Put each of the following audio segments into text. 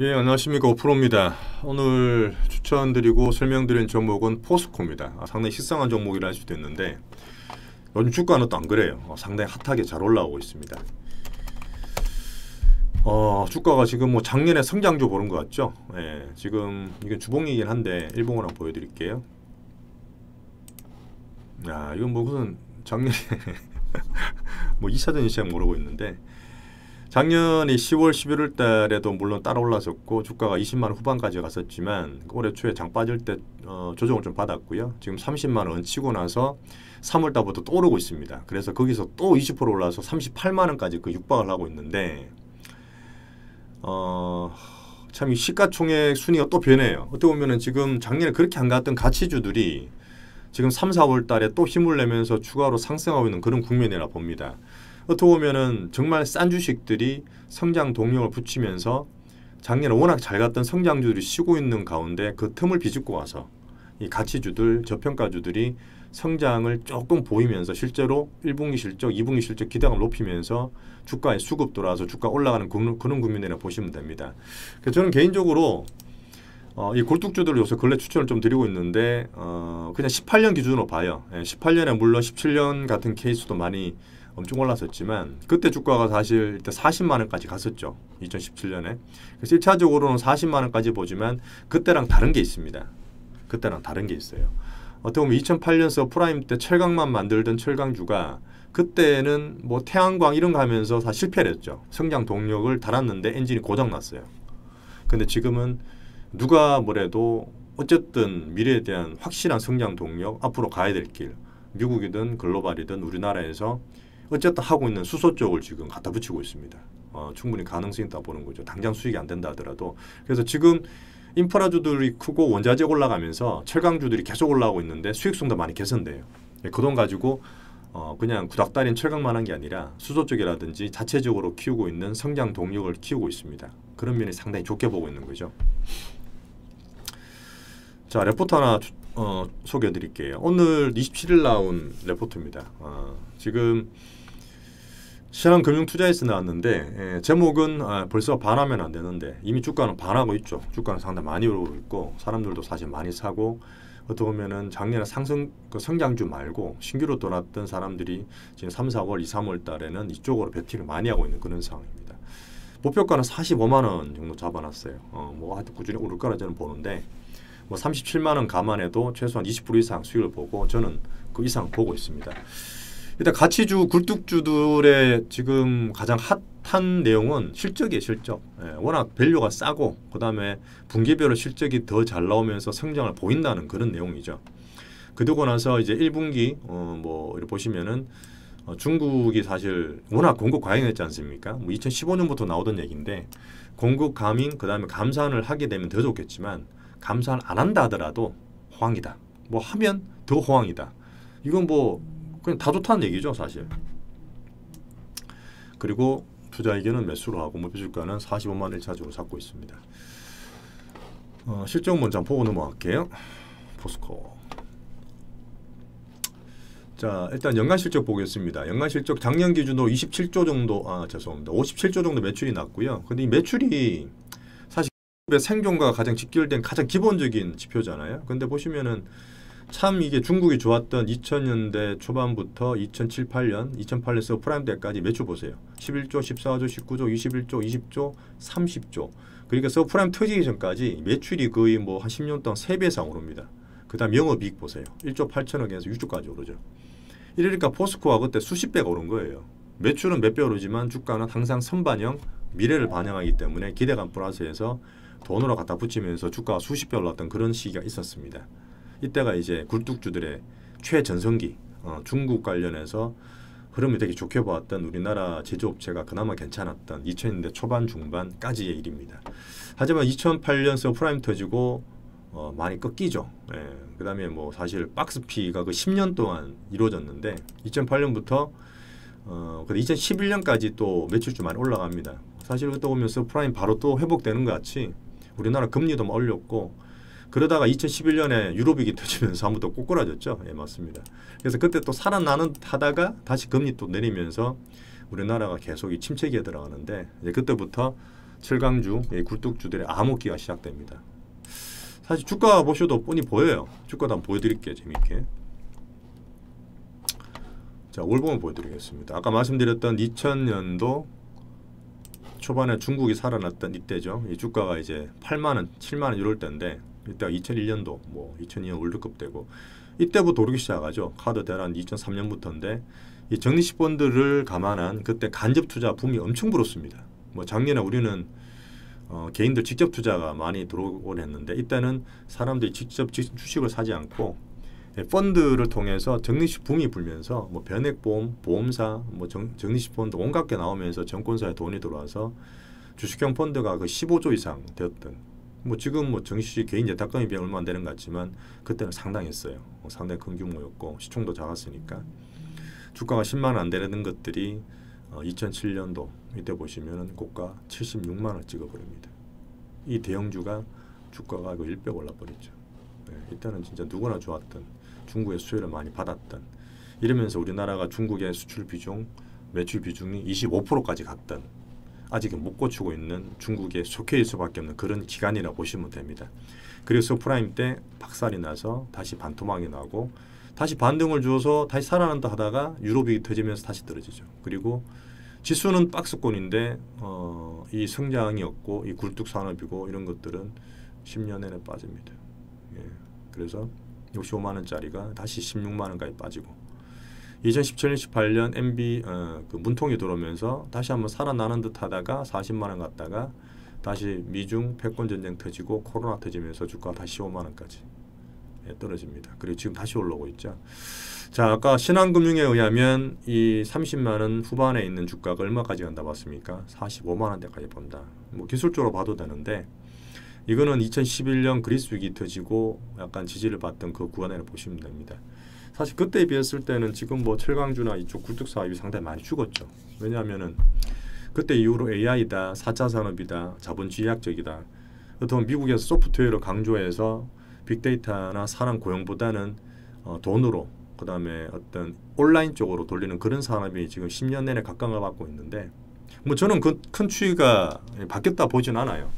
예, 안녕하십니까. 오프로입니다. 오늘 추천드리고 설명드린 종목은 포스코입니다. 상당히 식상한 종목이라 할 수도 있는데 요즘 주가는 또 안 그래요. 상당히 핫하게 잘 올라오고 있습니다. 주가가 지금 뭐 작년에 성장주 보는 것 같죠? 예, 지금 이게 주봉이긴 한데 일봉을 한번 보여드릴게요. 야, 이건 뭐 무슨 작년에 뭐 2차전 시장 모르고 있는데 작년에 10월, 11월 달에도 물론 따라 올랐었고 주가가 20만 원 후반까지 갔었지만 올해 초에 장 빠질 때 조정을 좀 받았고요. 지금 30만 원 치고 나서 3월 달부터 또 오르고 있습니다. 그래서 거기서 또 20% 올라서 38만 원까지 그 육박을 하고 있는데 참 이 시가총액 순위가 또 변해요. 어떻게 보면은 지금 작년에 그렇게 안 갔던 가치주들이 지금 3, 4월 달에 또 힘을 내면서 추가로 상승하고 있는 그런 국면이라 봅니다. 어떻게 보면은 정말 싼 주식들이 성장 동력을 붙이면서 작년에 워낙 잘 갔던 성장주들이 쉬고 있는 가운데 그 틈을 비집고 와서 이 가치주들, 저평가주들이 성장을 조금 보이면서 실제로 1분기 실적, 2분기 실적 기대감을 높이면서 주가에 수급 돌아와서 주가 올라가는 그런 국면이라 보시면 됩니다. 그래서 저는 개인적으로 이 굴뚝주들을 요새 근래 추천을 좀 드리고 있는데 그냥 18년 기준으로 봐요. 18년에 물론 17년 같은 케이스도 많이 엄청 올랐었지만 그때 주가가 사실 이때 40만 원까지 갔었죠. 2017년에. 그래서 1차적으로는 40만 원까지 보지만 그때랑 다른 게 있습니다. 그때랑 다른 게 있어요. 어떻게 보면 2008년 서프라임 때 철강만 만들던 철강주가 그때는 뭐 태양광 이런 거 하면서 다 실패를 했죠. 성장 동력을 달았는데 엔진이 고장났어요. 근데 지금은 누가 뭐래도 어쨌든 미래에 대한 확실한 성장 동력, 앞으로 가야 될 길, 미국이든 글로벌이든 우리나라에서 어쨌든 하고 있는 수소 쪽을 지금 갖다 붙이고 있습니다. 충분히 가능성이 있다 보는 거죠. 당장 수익이 안 된다 하더라도. 그래서 지금 인프라주들이 크고 원자재 올라가면서 철강주들이 계속 올라오고 있는데 수익성도 많이 개선돼요. 그 돈 가지고 그냥 구닥다리는 철강만 한 게 아니라 수소 쪽이라든지 자체적으로 키우고 있는 성장 동력을 키우고 있습니다. 그런 면이 상당히 좋게 보고 있는 거죠. 자, 레포트 하나 소개해 드릴게요. 오늘 27일 나온 레포트입니다. 지금 신한금융투자에서 나왔는데 제목은 벌써 반하면 안 되는데 이미 주가는 반하고 있죠. 주가는 상당히 많이 오르고 있고 사람들도 사실 많이 사고 어떻게 보면은 작년에 성장주 말고 신규로 돌았던 사람들이 지금 3, 4월, 2, 3월 달에는 이쪽으로 베팅을 많이 하고 있는 그런 상황입니다. 목표가는 45만 원 정도 잡아놨어요. 뭐 하여튼 꾸준히 오를 거라 저는 보는데 뭐 37만 원 감안해도 최소한 20% 이상 수익을 보고 저는 그 이상 보고 있습니다. 일단 가치주, 굴뚝주들의 지금 가장 핫한 내용은 실적이에요. 실적. 워낙 밸류가 싸고 그 다음에 분기별로 실적이 더 잘 나오면서 성장을 보인다는 그런 내용이죠. 그러고 나서 이제 1분기 뭐 이렇게 보시면은 중국이 사실 워낙 공급 과잉했지 않습니까? 뭐 2015년부터 나오던 얘기인데 공급 감인 그 다음에 감산을 하게 되면 더 좋겠지만 감산 안 한다 하더라도 호황이다. 뭐 하면 더 호황이다. 이건 뭐 그냥 다 좋다는 얘기죠, 사실. 그리고 투자 의견은 매수로 하고 목표주가는 45만 원 1차적으로 잡고 있습니다. 실적 먼저 보고 넘어갈게요. 포스코. 자, 일단 연간 실적 보겠습니다. 연간 실적 작년 기준으로 27조 정도, 죄송합니다. 57조 정도 매출이 났고요. 근데 이 매출이 사실 생존과 가장 직결된 가장 기본적인 지표잖아요. 근데 보시면은 참 이게 중국이 좋았던 2000년대 초반부터 2007, 8년, 2008년 서프라임 때까지 매출 보세요. 11조, 14조, 19조, 21조, 20조, 30조. 그러니까 서프라임 터지기 전까지 매출이 거의 뭐 한 10년 동안 3배 이상 오릅니다. 그 다음 영업이익 보세요. 1조 8천억에서 6조까지 오르죠. 이러니까 포스코가 그때 수십 배가 오른 거예요. 매출은 몇 배 오르지만 주가는 항상 선반영, 미래를 반영하기 때문에 기대감 플러스해서 돈으로 갖다 붙이면서 주가가 수십 배 올랐던 그런 시기가 있었습니다. 이때가 이제 굴뚝주들의 최전성기, 중국 관련해서 흐름이 되게 좋게 보았던 우리나라 제조업체가 그나마 괜찮았던 2000년대 초반 중반까지의 일입니다. 하지만 2008년 서프라임 터지고 많이 꺾이죠. 그 다음에 뭐 사실 박스피가 그 10년 동안 이루어졌는데 2008년부터 2011년까지 또 매출주 많이 올라갑니다. 사실 그때 보면 서프라임 바로 또 회복되는 것 같이 우리나라 금리도 올렸고 그러다가 2011년에 유로빅이 터지면서 한번 더 꼬꾸라졌죠. 예, 맞습니다. 그래서 그때 또 살아나는 하다가 다시 금리 또 내리면서 우리나라가 계속 이 침체기에 들어가는데 이제 그때부터 철강주, 굴뚝주들의 암흑기가 시작됩니다. 사실 주가 보셔도 뻔히 보여요. 주가도 한번 보여드릴게요. 재밌게. 자, 월봉을 보여드리겠습니다. 아까 말씀드렸던 2000년도 초반에 중국이 살아났던 이때죠. 이 주가가 이제 8만원, 7만원 이럴 때인데 이때가 2001년도, 뭐 2002년 월드컵 때고 이때부터 오르기 시작하죠. 카드 대란 2003년부터인데 이 적립식 펀드를 감안한 그때 간접 투자 붐이 엄청 불었습니다. 뭐 작년에 우리는 개인들 직접 투자가 많이 들어오곤 했는데 이때는 사람들이 직접 주식을 사지 않고 펀드를 통해서 적립식 붐이 불면서 뭐 변액보험, 보험사, 뭐 적립식 펀드 온갖 게 나오면서 정권사에 돈이 들어와서 주식형 펀드가 그 15조 이상 되었던 뭐 지금 뭐 정식 개인 예탁금이 비용 얼마 안 되는 것 같지만 그때는 상당했어요. 상당히 큰 규모였고 시총도 작았으니까 주가가 10만 원 안 되는 것들이 2007년도 이때 보시면은 고가 76만 원 찍어버립니다. 이 대형주가 주가가 1배 올라버렸죠. 네, 이때는 진짜 누구나 좋았던 중국의 수혜를 많이 받았던 이러면서 우리나라가 중국의 수출 비중, 매출 비중이 25%까지 갔던 아직은 못 고치고 있는 중국에 속해 있을 수밖에 없는 그런 기간이라 보시면 됩니다. 그리고 서프라임 때 박살이 나서 다시 반토막이 나고 다시 반등을 주어서 다시 살아난다 하다가 유럽이 터지면서 다시 떨어지죠. 그리고 지수는 박스권인데 이 성장이 없고 이 굴뚝 산업이고 이런 것들은 10년 내내 빠집니다. 예. 그래서 65만 원짜리가 다시 16만 원까지 빠지고 2017년 18년 MB 그 문통이 들어오면서 다시 한번 살아나는 듯 하다가 40만 원 갔다가 다시 미중 패권 전쟁 터지고 코로나 터지면서 주가가 다시 15만 원까지 떨어집니다. 그리고 지금 다시 올라오고 있죠. 자, 아까 신한금융에 의하면 이 30만 원 후반에 있는 주가가 얼마까지 간다 봤습니까? 45만 원대까지 본다. 뭐 기술적으로 봐도 되는데 이거는 2011년 그리스 위기 터지고 약간 지지를 받던 그 구간을 보시면 됩니다. 사실 그때에 비했을 때는 지금 뭐 철강주나 이쪽 굴뚝 사업이 상당히 많이 죽었죠. 왜냐하면은 그때 이후로 AI다, 4차 산업이다, 자본주의학적이다. 어떤 미국에서 소프트웨어를 강조해서 빅데이터나 사람 고용보다는 돈으로 그 다음에 어떤 온라인 쪽으로 돌리는 그런 산업이 지금 10년 내내 각광을 받고 있는데 뭐 저는 그 큰 추이가 바뀌었다 보진 않아요.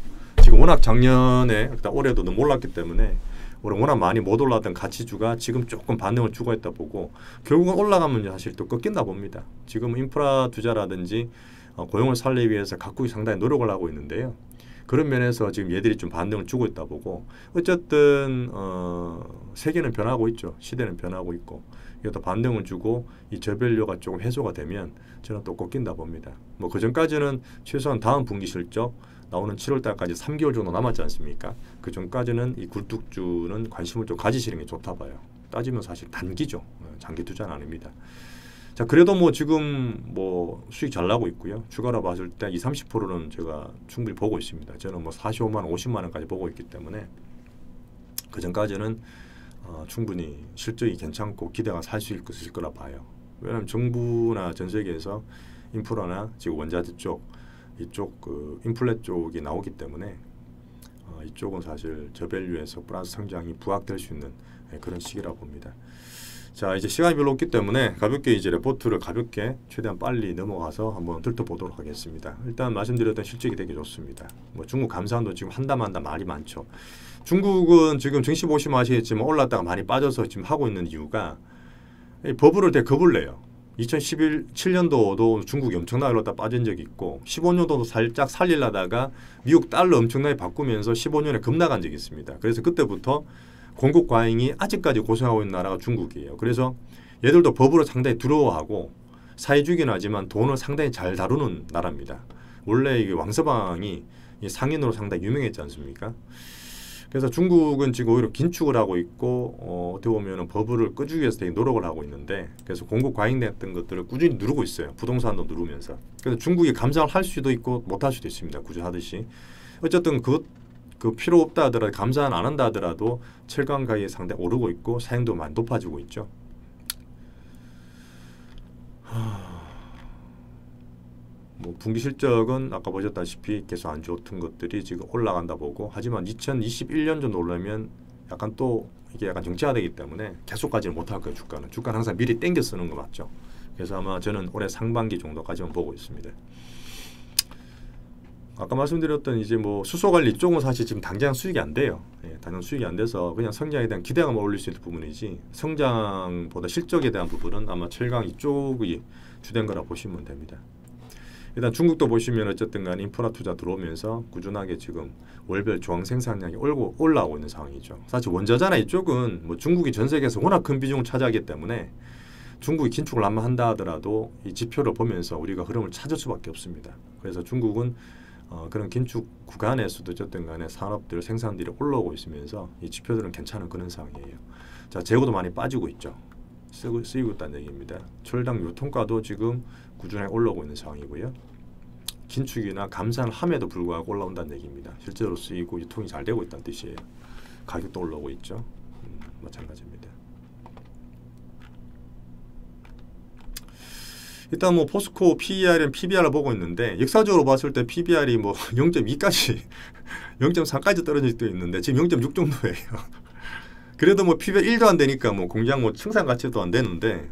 지금 워낙 작년에 올해도 너무 올랐기 때문에 워낙 많이 못 올랐던 가치주가 지금 조금 반등을 주고 있다 보고 결국은 올라가면 사실 또 꺾인다 봅니다. 지금 인프라 투자라든지 고용을 살리기 위해서 각국이 상당히 노력을 하고 있는데요. 그런 면에서 지금 얘들이 좀 반등을 주고 있다 보고 어쨌든 세계는 변하고 있죠. 시대는 변하고 있고 이것도 반등을 주고 이 저밸류가 조금 해소가 되면 저는 또 꺾인다 봅니다. 뭐 그 전까지는 최소한 다음 분기 실적 나오는 7월 달까지 3개월 정도 남았지 않습니까? 그 전까지는 이 굴뚝주는 관심을 좀 가지시는 게 좋다 봐요. 따지면 사실 단기죠. 장기 투자는 아닙니다. 자, 그래도 뭐 지금 뭐 수익 잘 나고 있고요. 주가로 봤을 때 20, 30%는 제가 충분히 보고 있습니다. 저는 뭐 45만 원, 50만 원까지 보고 있기 때문에 그 전까지는 충분히 실적이 괜찮고 기대가 살 수 있을 거라 봐요. 왜냐하면 정부나 전 세계에서 인프라나 지금 원자재 쪽 이쪽 그 인플레 쪽이 나오기 때문에 이쪽은 사실 저밸류에서 플러스 성장이 부각될 수 있는 그런 시기라고 봅니다. 자, 이제 시간이 별로 없기 때문에 가볍게 이제 레포트를 가볍게 최대한 빨리 넘어가서 한번 훑어보도록 하겠습니다. 일단 말씀드렸던 실적이 되게 좋습니다. 뭐 중국 감사원도 지금 한다 말이 많죠. 중국은 지금 증시 보시면 아시겠지만 올랐다가 많이 빠져서 지금 하고 있는 이유가 버블을 되게 겁을 내요. 2017년도도 중국이 엄청나게 올랐다 빠진 적이 있고 15년도도 살짝 살리려다가 미국 달러 엄청나게 바꾸면서 15년에 급락한 적이 있습니다. 그래서 그때부터 공급 과잉이 아직까지 고생하고 있는 나라가 중국이에요. 그래서 얘들도 버블을 상당히 두려워하고 사회주의긴 하지만 돈을 상당히 잘 다루는 나라입니다. 원래 이게 왕서방이 상인으로 상당히 유명했지 않습니까? 그래서 중국은 지금 오히려 긴축을 하고 있고 어떻게 보면 버블을 끄주기 위해서 되게 노력을 하고 있는데 그래서 공급 과잉됐던 것들을 꾸준히 누르고 있어요. 부동산도 누르면서. 그래서 중국이 감산을 할 수도 있고 못할 수도 있습니다. 꾸준히 하듯이. 어쨌든 그 필요 없다 하더라도 감산 안 한다 하더라도 철강 가격이 상당히 오르고 있고 사용도 많이 높아지고 있죠. 뭐 분기 실적은 아까 보셨다시피 계속 안 좋던 것들이 지금 올라간다 보고 하지만 2021년 정도 올라면 약간 또 이게 약간 정체화되기 때문에 계속 가지는 못할 거예요. 주가는 항상 미리 땡겨 쓰는 거 맞죠. 그래서 아마 저는 올해 상반기 정도까지만 보고 있습니다. 아까 말씀드렸던 이제 뭐 수소 관리 쪽은 사실 지금 당장 수익이 안 돼요. 당장 수익이 안 돼서 그냥 성장에 대한 기대감을 올릴 수 있는 부분이지 성장보다 실적에 대한 부분은 아마 철강 이쪽이 주된 거라 보시면 됩니다. 일단 중국도 보시면 어쨌든 간에 인프라 투자 들어오면서 꾸준하게 지금 월별 조항 생산량이 올라오고 있는 상황이죠. 사실 원자재나 이쪽은 뭐 중국이 전 세계에서 워낙 큰 비중을 차지하기 때문에 중국이 긴축을 한번 한다 하더라도 이 지표를 보면서 우리가 흐름을 찾을 수밖에 없습니다. 그래서 중국은 그런 긴축 구간에서도 어쨌든 간에 산업들 생산들이 올라오고 있으면서 이 지표들은 괜찮은 그런 상황이에요. 자, 재고도 많이 빠지고 있죠. 쓰이고 있다는 얘기입니다. 철당 유통가도 지금 꾸준히 올라오고 있는 상황이고요. 긴축이나 감산을 함에도 불구하고 올라온다는 얘기입니다. 실제로 쓰이고 유통이 잘 되고 있다는 뜻이에요. 가격도 올라오고 있죠. 마찬가지입니다. 일단 뭐 포스코 PER은 PBR을 보고 있는데 역사적으로 봤을 때 PBR이 뭐 0.2까지 0.4까지 떨어질 수도 있는데 지금 0.6 정도예요. 그래도 뭐 PBR 1도 안 되니까 뭐 공장 뭐 층산 가치도 안 되는데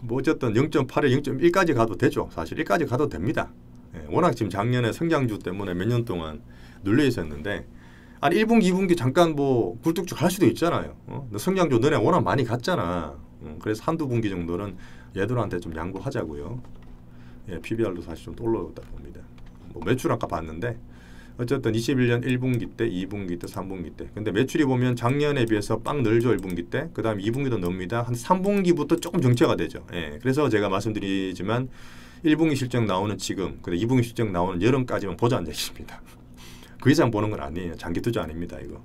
뭐 어쨌든 0.8에 0.1까지 가도 되죠. 사실 1까지 가도 됩니다. 워낙 지금 작년에 성장주 때문에 몇 년 동안 눌려 있었는데 아니 1분기 2분기 잠깐 뭐 굴뚝쭉 할 수도 있잖아요. 성장주 너네 워낙 많이 갔잖아. 그래서 한두 분기 정도는 얘들한테 좀 양보하자고요. PBR도 사실 좀 올라오다 봅니다. 뭐 매출 아까 봤는데 어쨌든 21년 1분기 때, 2분기 때, 3분기 때. 근데 매출이 보면 작년에 비해서 빵 늘죠. 1분기 때. 그 다음에 2분기도 늡니다. 한 3분기부터 조금 정체가 되죠. 그래서 제가 말씀드리지만 1분기 실적 나오는 지금, 근데 2분기 실적 나오는 여름까지만 보자는 얘기입니다. 그 이상 보는 건 아니에요. 장기 투자 아닙니다. 이거.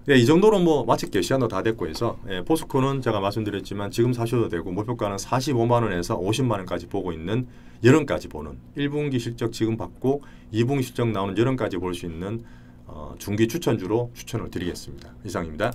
이 정도로 뭐 마칠게요. 시간도 다 됐고 해서 포스코는 제가 말씀드렸지만 지금 사셔도 되고 목표가는 45만 원에서 50만 원까지 보고 있는 여름까지 보는 1분기 실적 지금 받고 2분기 실적 나오는 여름까지 볼 수 있는 중기 추천주로 추천을 드리겠습니다. 이상입니다.